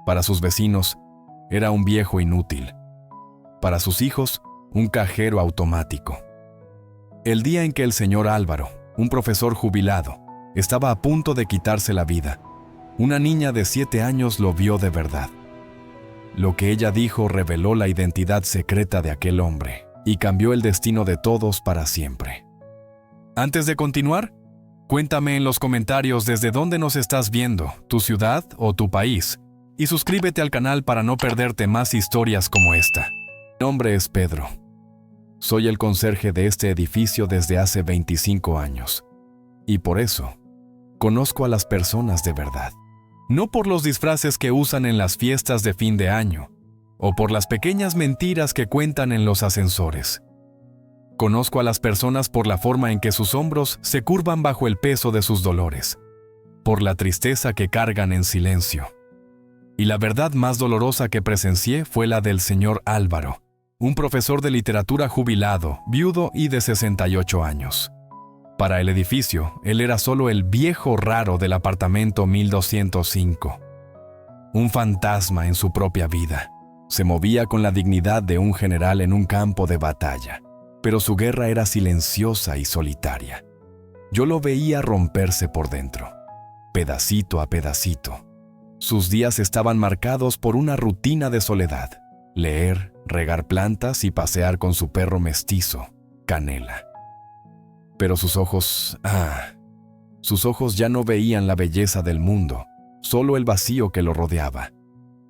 Para sus vecinos, era un viejo inútil. Para sus hijos, un cajero automático. El día en que el señor Álvaro, un profesor jubilado, estaba a punto de quitarse la vida, una niña de 7 años lo vio de verdad. Lo que ella dijo reveló la identidad secreta de aquel hombre y cambió el destino de todos para siempre. Antes de continuar, cuéntame en los comentarios desde dónde nos estás viendo, tu ciudad o tu país, y suscríbete al canal para no perderte más historias como esta. Mi nombre es Pedro. Soy el conserje de este edificio desde hace 25 años. Y por eso, conozco a las personas de verdad. No por los disfraces que usan en las fiestas de fin de año, o por las pequeñas mentiras que cuentan en los ascensores. Conozco a las personas por la forma en que sus hombros se curvan bajo el peso de sus dolores, por la tristeza que cargan en silencio. Y la verdad más dolorosa que presencié fue la del señor Álvaro, un profesor de literatura jubilado, viudo y de 68 años. Para el edificio, él era solo el viejo raro del apartamento 1205. Un fantasma en su propia vida. Se movía con la dignidad de un general en un campo de batalla, pero su guerra era silenciosa y solitaria. Yo lo veía romperse por dentro, pedacito a pedacito. Sus días estaban marcados por una rutina de soledad: leer, regar plantas y pasear con su perro mestizo, Canela. Pero sus ojos ya no veían la belleza del mundo, solo el vacío que lo rodeaba.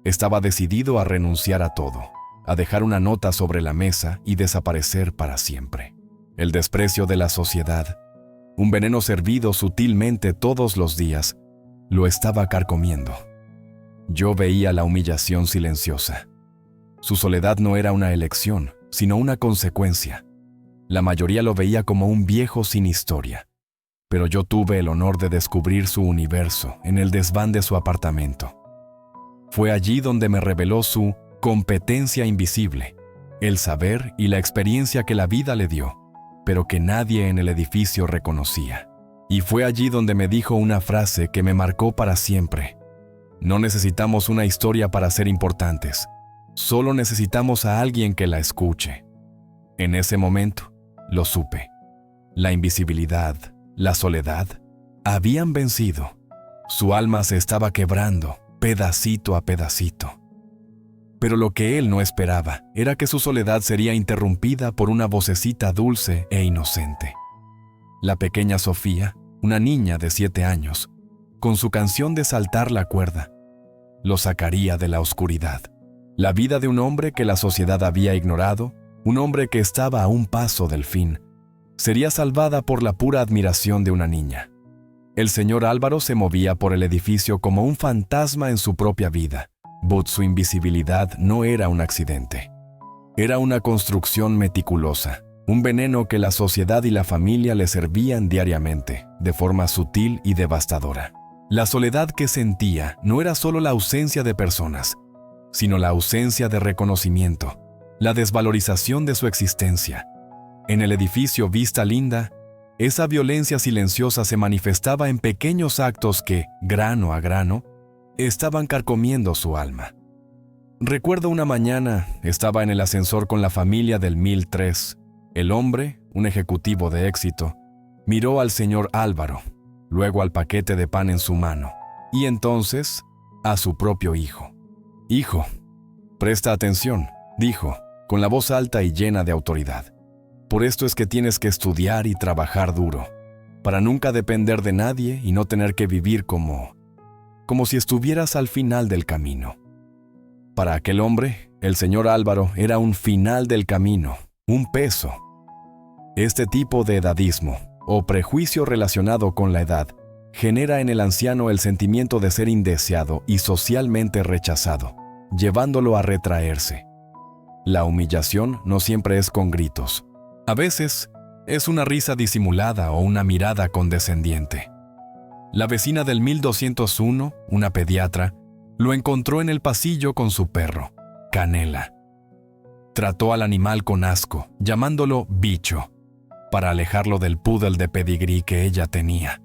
Estaba decidido a renunciar a todo, a dejar una nota sobre la mesa y desaparecer para siempre. El desprecio de la sociedad, un veneno servido sutilmente todos los días, lo estaba carcomiendo. Yo veía la humillación silenciosa. Su soledad no era una elección, sino una consecuencia. La mayoría lo veía como un viejo sin historia, pero yo tuve el honor de descubrir su universo en el desván de su apartamento. Fue allí donde me reveló su competencia invisible, el saber y la experiencia que la vida le dio, pero que nadie en el edificio reconocía. Y fue allí donde me dijo una frase que me marcó para siempre: no necesitamos una historia para ser importantes, solo necesitamos a alguien que la escuche. En ese momento, lo supe. La invisibilidad, la soledad, habían vencido. Su alma se estaba quebrando, pedacito a pedacito. Pero lo que él no esperaba era que su soledad sería interrumpida por una vocecita dulce e inocente. La pequeña Sofía, una niña de 7 años, con su canción de saltar la cuerda, lo sacaría de la oscuridad. La vida de un hombre que la sociedad había ignorado, un hombre que estaba a un paso del fin, sería salvada por la pura admiración de una niña. El señor Álvaro se movía por el edificio como un fantasma en su propia vida, but su invisibilidad no era un accidente. Era una construcción meticulosa, un veneno que la sociedad y la familia le servían diariamente, de forma sutil y devastadora. La soledad que sentía no era solo la ausencia de personas, sino la ausencia de reconocimiento, la desvalorización de su existencia. En el edificio Vista Linda, esa violencia silenciosa se manifestaba en pequeños actos que, grano a grano, estaban carcomiendo su alma. Recuerdo una mañana, estaba en el ascensor con la familia del 1003. El hombre, un ejecutivo de éxito, miró al señor Álvaro, luego al paquete de pan en su mano, y entonces a su propio hijo. «Hijo, presta atención», dijo, con la voz alta y llena de autoridad. «Por esto es que tienes que estudiar y trabajar duro, para nunca depender de nadie y no tener que vivir como si estuvieras al final del camino». Para aquel hombre, el señor Álvaro era un final del camino, un peso. Este tipo de edadismo, o prejuicio relacionado con la edad, genera en el anciano el sentimiento de ser indeseado y socialmente rechazado, llevándolo a retraerse. La humillación no siempre es con gritos. A veces, es una risa disimulada o una mirada condescendiente. La vecina del 1201, una pediatra, lo encontró en el pasillo con su perro, Canela. Trató al animal con asco, llamándolo bicho, para alejarlo del poodle de pedigrí que ella tenía.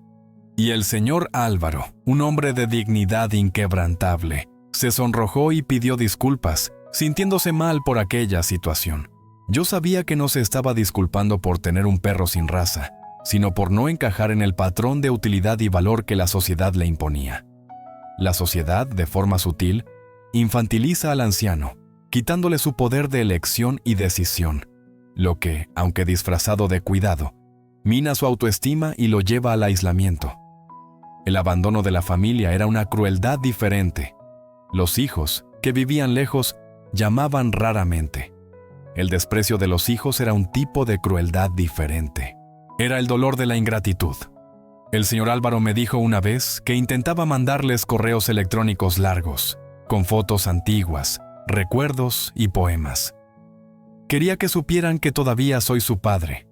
Y el señor Álvaro, un hombre de dignidad inquebrantable, Se sonrojó y pidió disculpas, sintiéndose mal por aquella situación. Yo sabía que no se estaba disculpando por tener un perro sin raza, sino por no encajar en el patrón de utilidad y valor que la sociedad le imponía. La sociedad, de forma sutil, infantiliza al anciano, quitándole su poder de elección y decisión, lo que, aunque disfrazado de cuidado, mina su autoestima y lo lleva al aislamiento. El abandono de la familia era una crueldad diferente. Los hijos, que vivían lejos, llamaban raramente. El desprecio de los hijos era un tipo de crueldad diferente. Era el dolor de la ingratitud. El señor Álvaro me dijo una vez que intentaba mandarles correos electrónicos largos, con fotos antiguas, recuerdos y poemas. Quería que supieran que todavía soy su padre,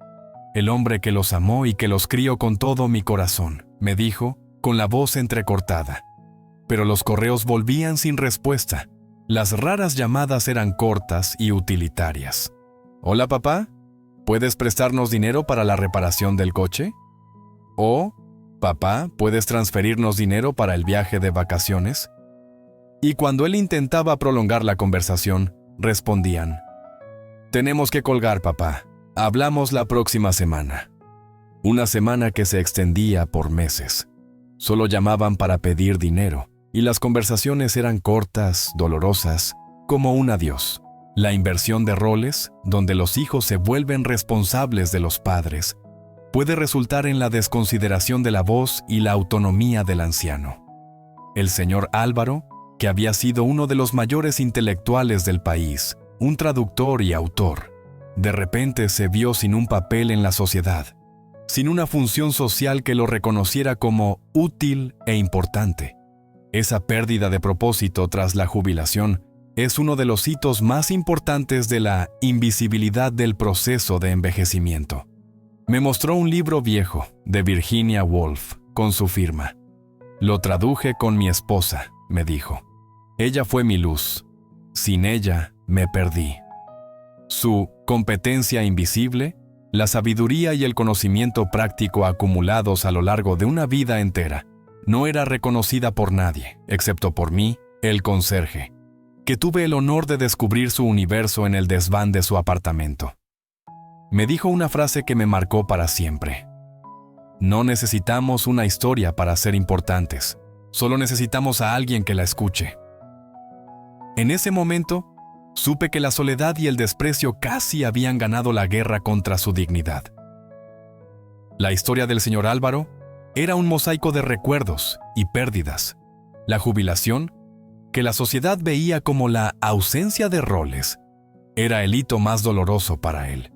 el hombre que los amó y que los crió con todo mi corazón, me dijo, con la voz entrecortada. Pero los correos volvían sin respuesta. Las raras llamadas eran cortas y utilitarias. «Hola, papá, ¿puedes prestarnos dinero para la reparación del coche?» O «Papá, ¿puedes transferirnos dinero para el viaje de vacaciones?» Y cuando él intentaba prolongar la conversación, respondían: «Tenemos que colgar, papá. Hablamos la próxima semana». Una semana que se extendía por meses. Solo llamaban para pedir dinero, y las conversaciones eran cortas, dolorosas, como un adiós. La inversión de roles, donde los hijos se vuelven responsables de los padres, puede resultar en la desconsideración de la voz y la autonomía del anciano. El señor Álvaro, que había sido uno de los mayores intelectuales del país, un traductor y autor, de repente se vio sin un papel en la sociedad, sin una función social que lo reconociera como útil e importante. Esa pérdida de propósito tras la jubilación es uno de los hitos más importantes de la invisibilidad del proceso de envejecimiento. Me mostró un libro viejo de Virginia Woolf con su firma. «Lo traduje con mi esposa», me dijo. «Ella fue mi luz. Sin ella me perdí». Su competencia invisible, la sabiduría y el conocimiento práctico acumulados a lo largo de una vida entera, no era reconocida por nadie, excepto por mí, el conserje, que tuve el honor de descubrir su universo en el desván de su apartamento. Me dijo una frase que me marcó para siempre. «No necesitamos una historia para ser importantes, solo necesitamos a alguien que la escuche». En ese momento, supe que la soledad y el desprecio casi habían ganado la guerra contra su dignidad. La historia del señor Álvaro era un mosaico de recuerdos y pérdidas. La jubilación, que la sociedad veía como la ausencia de roles, era el hito más doloroso para él.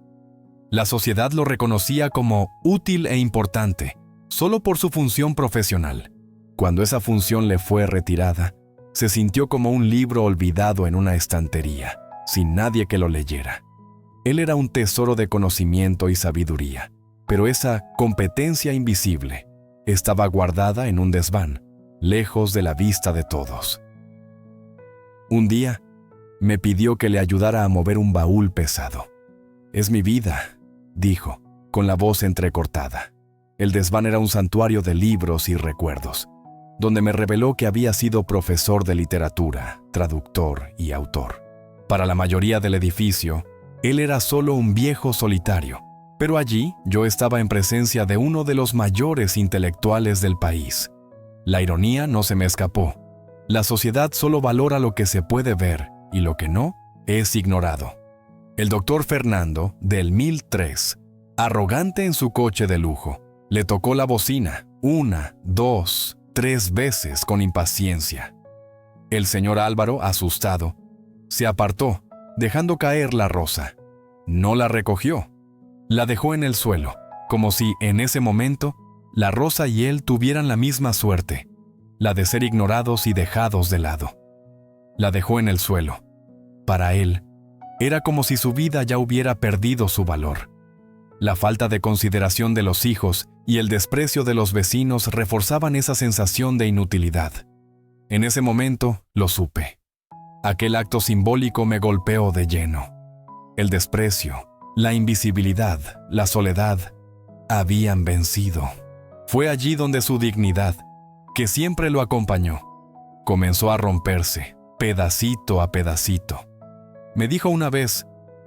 La sociedad lo reconocía como útil e importante, solo por su función profesional. Cuando esa función le fue retirada, se sintió como un libro olvidado en una estantería, sin nadie que lo leyera. Él era un tesoro de conocimiento y sabiduría, pero esa competencia invisible estaba guardada en un desván, lejos de la vista de todos. Un día, me pidió que le ayudara a mover un baúl pesado. «Es mi vida», dijo, con la voz entrecortada. El desván era un santuario de libros y recuerdos, donde me reveló que había sido profesor de literatura, traductor y autor. Para la mayoría del edificio, él era solo un viejo solitario, pero allí yo estaba en presencia de uno de los mayores intelectuales del país. La ironía no se me escapó. La sociedad solo valora lo que se puede ver y lo que no es ignorado. El doctor Fernando, del 1003, arrogante en su coche de lujo, le tocó la bocina 1, 2, 3 veces con impaciencia. El señor Álvaro, asustado, se apartó, dejando caer la rosa. No la recogió. La dejó en el suelo, como si en ese momento la rosa y él tuvieran la misma suerte, la de ser ignorados y dejados de lado. La dejó en el suelo. Para él, era como si su vida ya hubiera perdido su valor. La falta de consideración de los hijos y el desprecio de los vecinos reforzaban esa sensación de inutilidad. En ese momento lo supe. Aquel acto simbólico me golpeó de lleno. El desprecio, la invisibilidad, la soledad, habían vencido. Fue allí donde su dignidad, que siempre lo acompañó, comenzó a romperse, pedacito a pedacito. Me dijo una vez,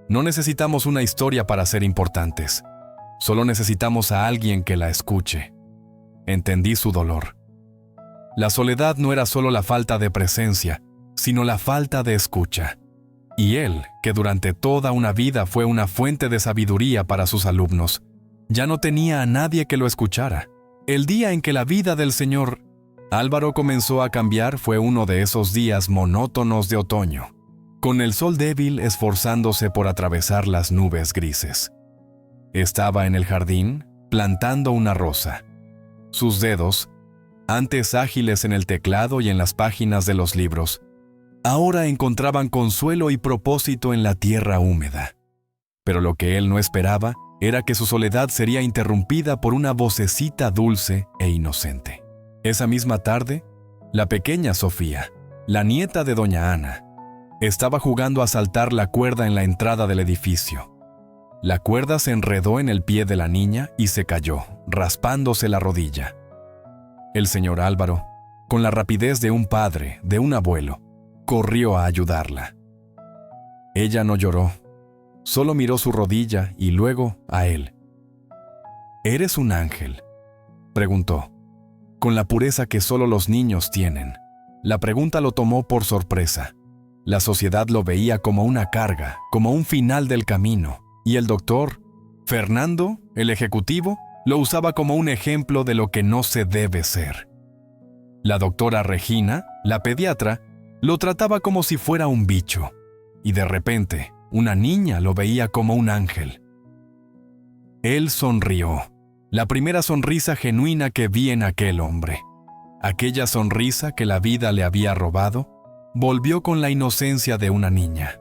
no necesitamos una historia para ser importantes, solo necesitamos a alguien que la escuche. Entendí su dolor. La soledad no era solo la falta de presencia, sino la falta de escucha. Y él, que durante toda una vida fue una fuente de sabiduría para sus alumnos, ya no tenía a nadie que lo escuchara. El día en que la vida del señor Álvaro comenzó a cambiar fue uno de esos días monótonos de otoño, con el sol débil esforzándose por atravesar las nubes grises. Estaba en el jardín, plantando una rosa. Sus dedos, antes ágiles en el teclado y en las páginas de los libros, ahora encontraban consuelo y propósito en la tierra húmeda. Pero lo que él no esperaba era que su soledad sería interrumpida por una vocecita dulce e inocente. Esa misma tarde, la pequeña Sofía, la nieta de doña Ana, estaba jugando a saltar la cuerda en la entrada del edificio. La cuerda se enredó en el pie de la niña y se cayó, raspándose la rodilla. El señor Álvaro, con la rapidez de un padre, de un abuelo, corrió a ayudarla. Ella no lloró, solo miró su rodilla y luego a él. «¿Eres un ángel?», preguntó, con la pureza que solo los niños tienen. La pregunta lo tomó por sorpresa. La sociedad lo veía como una carga, como un final del camino, y el doctor, Fernando, el ejecutivo, lo usaba como un ejemplo de lo que no se debe ser. La doctora Regina, la pediatra, lo trataba como si fuera un bicho, y de repente, una niña lo veía como un ángel. Él sonrió, la primera sonrisa genuina que vi en aquel hombre. Aquella sonrisa que la vida le había robado, volvió con la inocencia de una niña.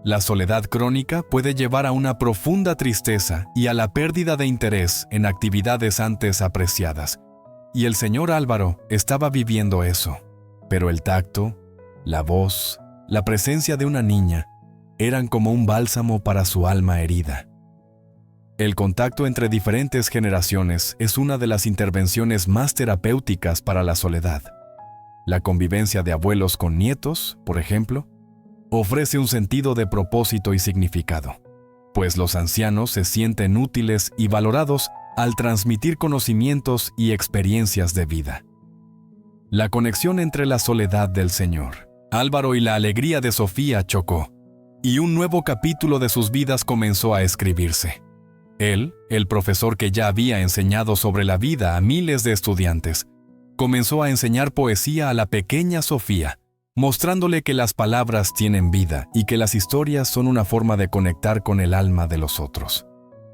La soledad crónica puede llevar a una profunda tristeza y a la pérdida de interés en actividades antes apreciadas, y el señor Álvaro estaba viviendo eso, pero el tacto, la voz, la presencia de una niña eran como un bálsamo para su alma herida. El contacto entre diferentes generaciones es una de las intervenciones más terapéuticas para la soledad. La convivencia de abuelos con nietos, por ejemplo, ofrece un sentido de propósito y significado, pues los ancianos se sienten útiles y valorados al transmitir conocimientos y experiencias de vida. La conexión entre la soledad del señor Álvaro y la alegría de Sofía chocó, y un nuevo capítulo de sus vidas comenzó a escribirse. Él, el profesor que ya había enseñado sobre la vida a miles de estudiantes, comenzó a enseñar poesía a la pequeña Sofía, mostrándole que las palabras tienen vida y que las historias son una forma de conectar con el alma de los otros.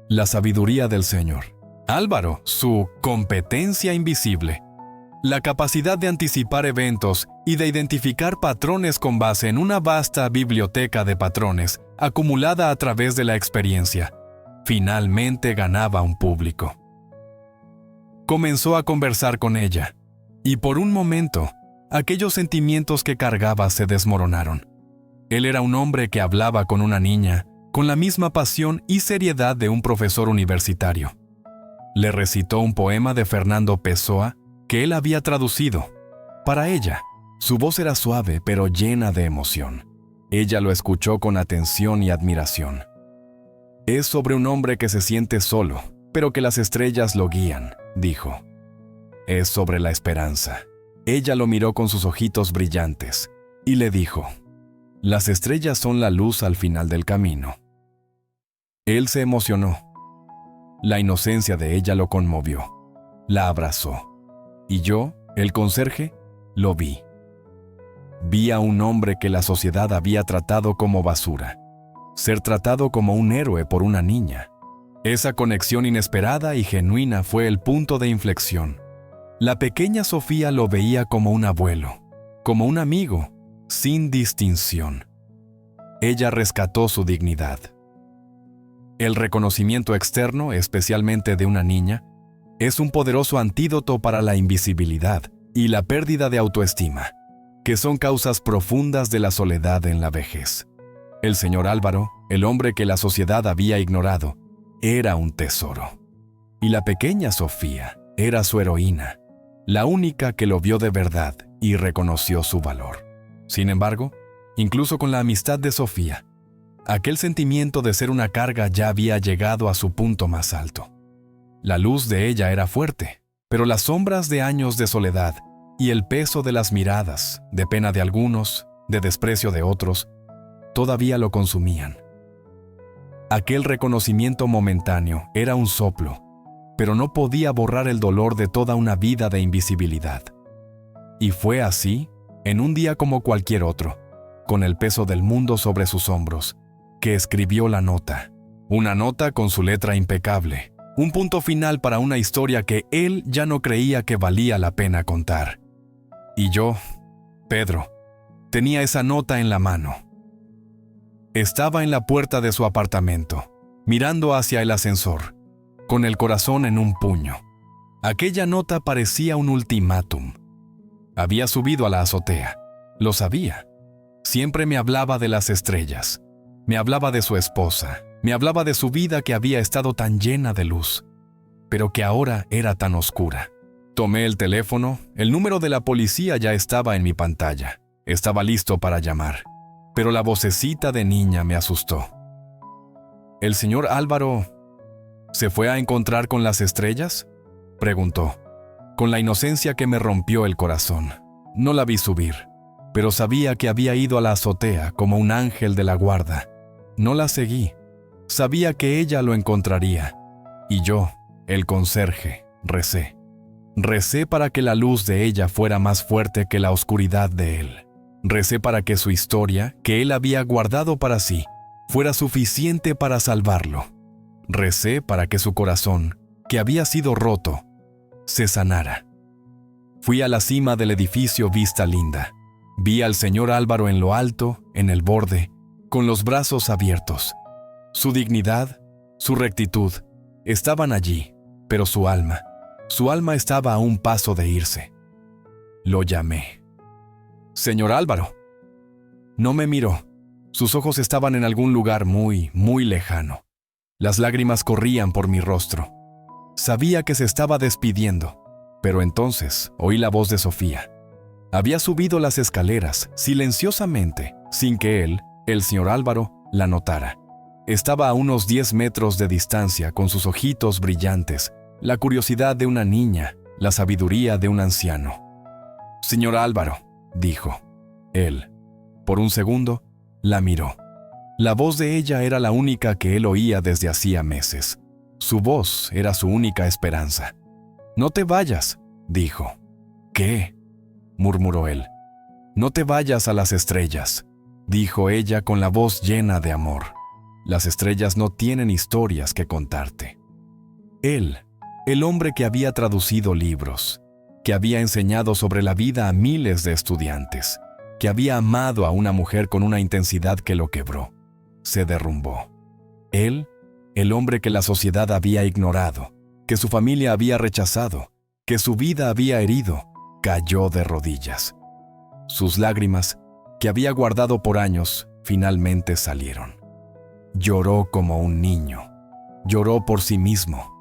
La sabiduría del señor Álvaro, su competencia invisible, la capacidad de anticipar eventos y de identificar patrones con base en una vasta biblioteca de patrones acumulada a través de la experiencia, finalmente ganaba un público. Comenzó a conversar con ella, y por un momento, aquellos sentimientos que cargaba se desmoronaron. Él era un hombre que hablaba con una niña, con la misma pasión y seriedad de un profesor universitario. Le recitó un poema de Fernando Pessoa que él había traducido. Para ella, su voz era suave pero llena de emoción. Ella lo escuchó con atención y admiración. Es sobre un hombre que se siente solo, pero que las estrellas lo guían, dijo. Es sobre la esperanza. Ella lo miró con sus ojitos brillantes y le dijo, las estrellas son la luz al final del camino. Él se emocionó. La inocencia de ella lo conmovió. La abrazó. Y yo, el conserje, lo vi. Vi a un hombre que la sociedad había tratado como basura, ser tratado como un héroe por una niña. Esa conexión inesperada y genuina fue el punto de inflexión. La pequeña Sofía lo veía como un abuelo, como un amigo, sin distinción. Ella rescató su dignidad. El reconocimiento externo, especialmente de una niña, es un poderoso antídoto para la invisibilidad y la pérdida de autoestima, que son causas profundas de la soledad en la vejez. El señor Álvaro, el hombre que la sociedad había ignorado, era un tesoro. Y la pequeña Sofía era su heroína, la única que lo vio de verdad y reconoció su valor. Sin embargo, incluso con la amistad de Sofía, aquel sentimiento de ser una carga ya había llegado a su punto más alto. La luz de ella era fuerte, pero las sombras de años de soledad y el peso de las miradas, de pena de algunos, de desprecio de otros, todavía lo consumían. Aquel reconocimiento momentáneo era un soplo, pero no podía borrar el dolor de toda una vida de invisibilidad. Y fue así, en un día como cualquier otro, con el peso del mundo sobre sus hombros, que escribió la nota. Una nota con su letra impecable, un punto final para una historia que él ya no creía que valía la pena contar. Y yo, Pedro, tenía esa nota en la mano. Estaba en la puerta de su apartamento, mirando hacia el ascensor, con el corazón en un puño. Aquella nota parecía un ultimátum. Había subido a la azotea. Lo sabía. Siempre me hablaba de las estrellas. Me hablaba de su esposa. Me hablaba de su vida que había estado tan llena de luz, pero que ahora era tan oscura. Tomé el teléfono. El número de la policía ya estaba en mi pantalla. Estaba listo para llamar. Pero la vocecita de niña me asustó. ¿El señor Álvaro se fue a encontrar con las estrellas?, preguntó, con la inocencia que me rompió el corazón. No la vi subir, pero sabía que había ido a la azotea como un ángel de la guarda. No la seguí. Sabía que ella lo encontraría. Y yo, el conserje, recé. Recé para que la luz de ella fuera más fuerte que la oscuridad de él. Recé para que su historia, que él había guardado para sí, fuera suficiente para salvarlo. Recé para que su corazón, que había sido roto, se sanara. Fui a la cima del edificio Vista Linda. Vi al señor Álvaro en lo alto, en el borde, con los brazos abiertos. Su dignidad, su rectitud, estaban allí, pero su alma estaba a un paso de irse. Lo llamé. «Señor Álvaro». No me miró. Sus ojos estaban en algún lugar muy, muy lejano. Las lágrimas corrían por mi rostro. Sabía que se estaba despidiendo, pero entonces oí la voz de Sofía. Había subido las escaleras, silenciosamente, sin que él, el señor Álvaro, la notara. Estaba a unos 10 metros de distancia, con sus ojitos brillantes, la curiosidad de una niña, la sabiduría de un anciano. «Señor Álvaro», dijo. Él, por un segundo, la miró. La voz de ella era la única que él oía desde hacía meses. Su voz era su única esperanza. «No te vayas», dijo. «¿Qué?», murmuró él. «No te vayas a las estrellas», dijo ella con la voz llena de amor. «Las estrellas no tienen historias que contarte». Él, el hombre que había traducido libros, que había enseñado sobre la vida a miles de estudiantes, que había amado a una mujer con una intensidad que lo quebró, se derrumbó. Él, el hombre que la sociedad había ignorado, que su familia había rechazado, que su vida había herido, cayó de rodillas. Sus lágrimas, que había guardado por años, finalmente salieron. Lloró como un niño. Lloró por sí mismo.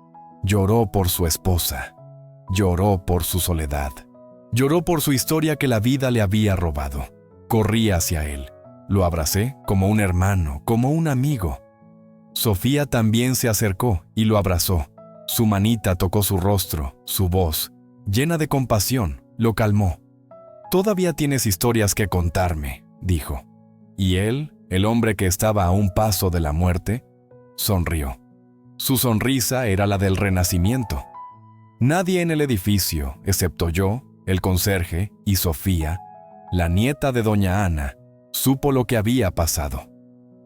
Lloró por su esposa. Lloró por su soledad. Lloró por su historia que la vida le había robado. Corrí hacia él. Lo abracé como un hermano, como un amigo. Sofía también se acercó y lo abrazó. Su manita tocó su rostro, su voz, llena de compasión, lo calmó. «Todavía tienes historias que contarme», dijo. Y él, el hombre que estaba a un paso de la muerte, sonrió. Su sonrisa era la del renacimiento. Nadie en el edificio, excepto yo, el conserje y Sofía, la nieta de doña Ana, supo lo que había pasado.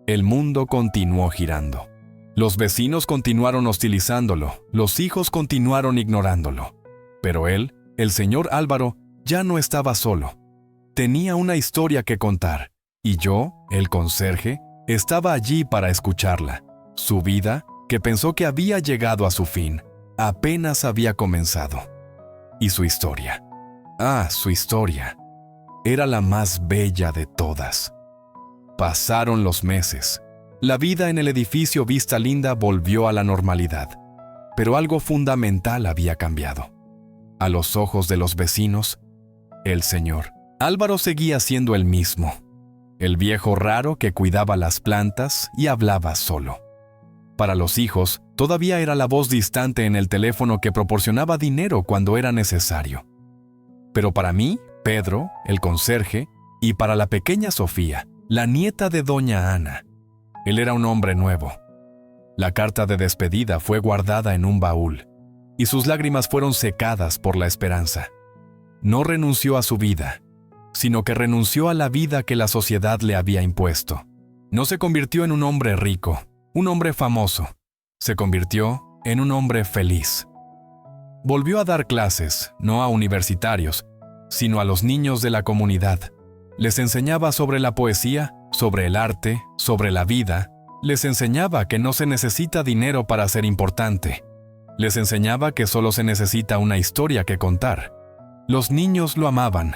El mundo continuó girando. Los vecinos continuaron hostilizándolo, los hijos continuaron ignorándolo. Pero él, el señor Álvaro, ya no estaba solo. Tenía una historia que contar, y yo, el conserje, estaba allí para escucharla. Su vida, que pensó que había llegado a su fin, apenas había comenzado. Y su historia. Su historia. Era la más bella de todas. Pasaron los meses. La vida en el edificio Vista Linda volvió a la normalidad. Pero algo fundamental había cambiado. A los ojos de los vecinos, el Señor. Álvaro seguía siendo el mismo, el viejo raro que cuidaba las plantas y hablaba solo. Para los hijos, todavía era la voz distante en el teléfono que proporcionaba dinero cuando era necesario. Pero para mí, Pedro, el conserje, y para la pequeña Sofía, la nieta de doña Ana, él era un hombre nuevo. La carta de despedida fue guardada en un baúl, y sus lágrimas fueron secadas por la esperanza. No renunció a su vida, sino que renunció a la vida que la sociedad le había impuesto. No se convirtió en un hombre rico, un hombre famoso. Se convirtió en un hombre feliz. Volvió a dar clases, no a universitarios, sino a los niños de la comunidad. Les enseñaba sobre la poesía, sobre el arte, sobre la vida. Les enseñaba que no se necesita dinero para ser importante. Les enseñaba que solo se necesita una historia que contar. Los niños lo amaban.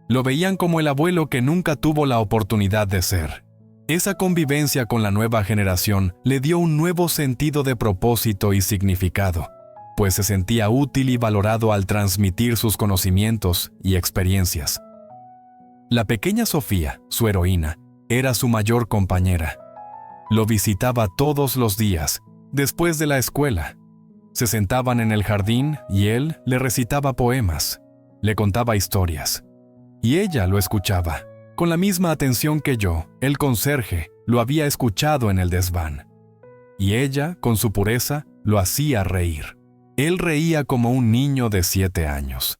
Lo veían como el abuelo que nunca tuvo la oportunidad de ser. Esa convivencia con la nueva generación le dio un nuevo sentido de propósito y significado, pues se sentía útil y valorado al transmitir sus conocimientos y experiencias. La pequeña Sofía, su heroína, era su mayor compañera. Lo visitaba todos los días, después de la escuela. Se sentaban en el jardín y él le recitaba poemas, le contaba historias. Y ella lo escuchaba, con la misma atención que yo, el conserje, lo había escuchado en el desván. Y ella, con su pureza, lo hacía reír. Él reía como un niño de 7 años.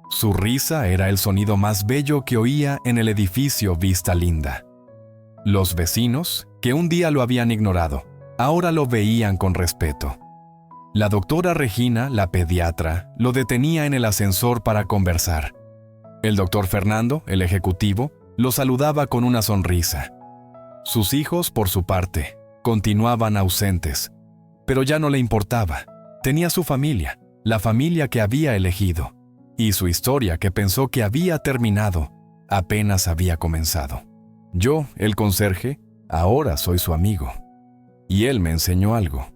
Su risa era el sonido más bello que oía en el edificio Vista Linda. Los vecinos, que un día lo habían ignorado, ahora lo veían con respeto. La doctora Regina, la pediatra, lo detenía en el ascensor para conversar. El doctor Fernando, el ejecutivo, lo saludaba con una sonrisa. Sus hijos, por su parte, continuaban ausentes, pero ya no le importaba. Tenía su familia, la familia que había elegido, y su historia que pensó que había terminado, apenas había comenzado. Yo, el conserje, ahora soy su amigo. Y él me enseñó algo.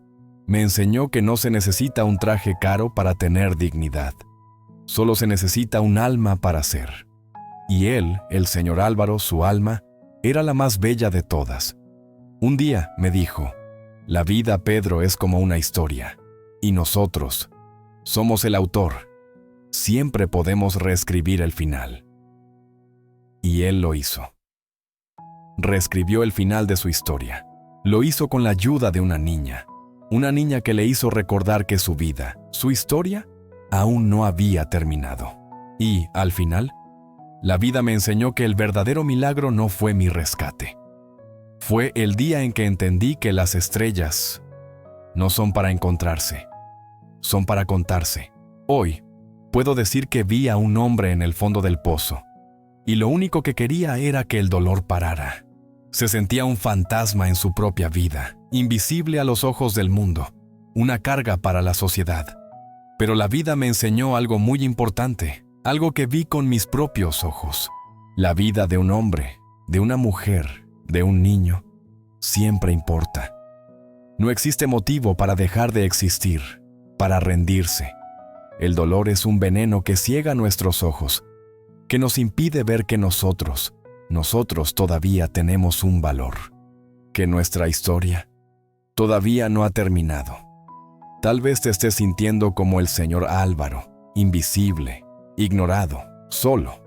Me enseñó que no se necesita un traje caro para tener dignidad. Solo se necesita un alma para ser. Y él, el señor Álvaro, su alma, era la más bella de todas. Un día me dijo, la vida, Pedro, es como una historia, y nosotros somos el autor. Siempre podemos reescribir el final. Y él lo hizo. Reescribió el final de su historia. Lo hizo con la ayuda de una niña que le hizo recordar que su vida, su historia, aún no había terminado. Y, al final, la vida me enseñó que el verdadero milagro no fue mi rescate. Fue el día en que entendí que las estrellas no son para encontrarse, son para contarse. Hoy, puedo decir que vi a un hombre en el fondo del pozo, y lo único que quería era que el dolor parara. Se sentía un fantasma en su propia vida, invisible a los ojos del mundo, una carga para la sociedad. Pero la vida me enseñó algo muy importante, algo que vi con mis propios ojos. La vida de un hombre, de una mujer, de un niño, siempre importa. No existe motivo para dejar de existir, para rendirse. El dolor es un veneno que ciega nuestros ojos, que nos impide ver que nosotros todavía tenemos un valor, que nuestra historia todavía no ha terminado. Tal vez te estés sintiendo como el señor Álvaro, invisible, ignorado, solo.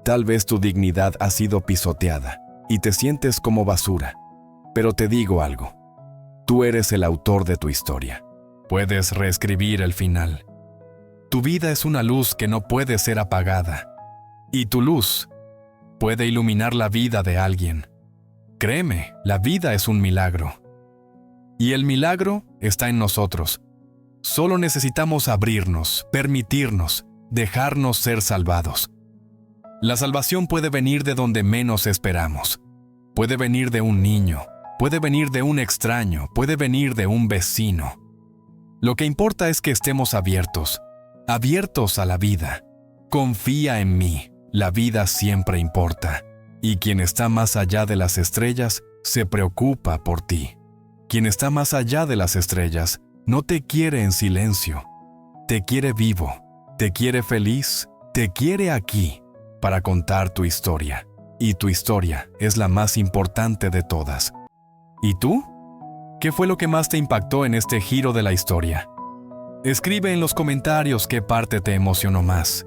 Tal vez tu dignidad ha sido pisoteada y te sientes como basura. Pero te digo algo, tú eres el autor de tu historia. Puedes reescribir el final. Tu vida es una luz que no puede ser apagada. Y tu luz puede iluminar la vida de alguien. Créeme, la vida es un milagro. Y el milagro está en nosotros. Solo necesitamos abrirnos, permitirnos, dejarnos ser salvados. La salvación puede venir de donde menos esperamos. Puede venir de un niño, puede venir de un extraño, puede venir de un vecino. Lo que importa es que estemos abiertos a la vida. Confía en mí, la vida siempre importa. Y quien está más allá de las estrellas se preocupa por ti. Quien está más allá de las estrellas no te quiere en silencio. Te quiere vivo, te quiere feliz, te quiere aquí para contar tu historia, y tu historia es la más importante de todas. ¿Y tú? ¿Qué fue lo que más te impactó en este giro de la historia? Escribe en los comentarios qué parte te emocionó más.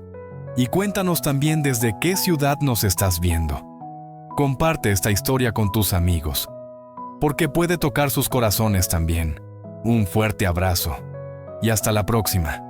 Y cuéntanos también desde qué ciudad nos estás viendo. Comparte esta historia con tus amigos, porque puede tocar sus corazones también. Un fuerte abrazo y hasta la próxima.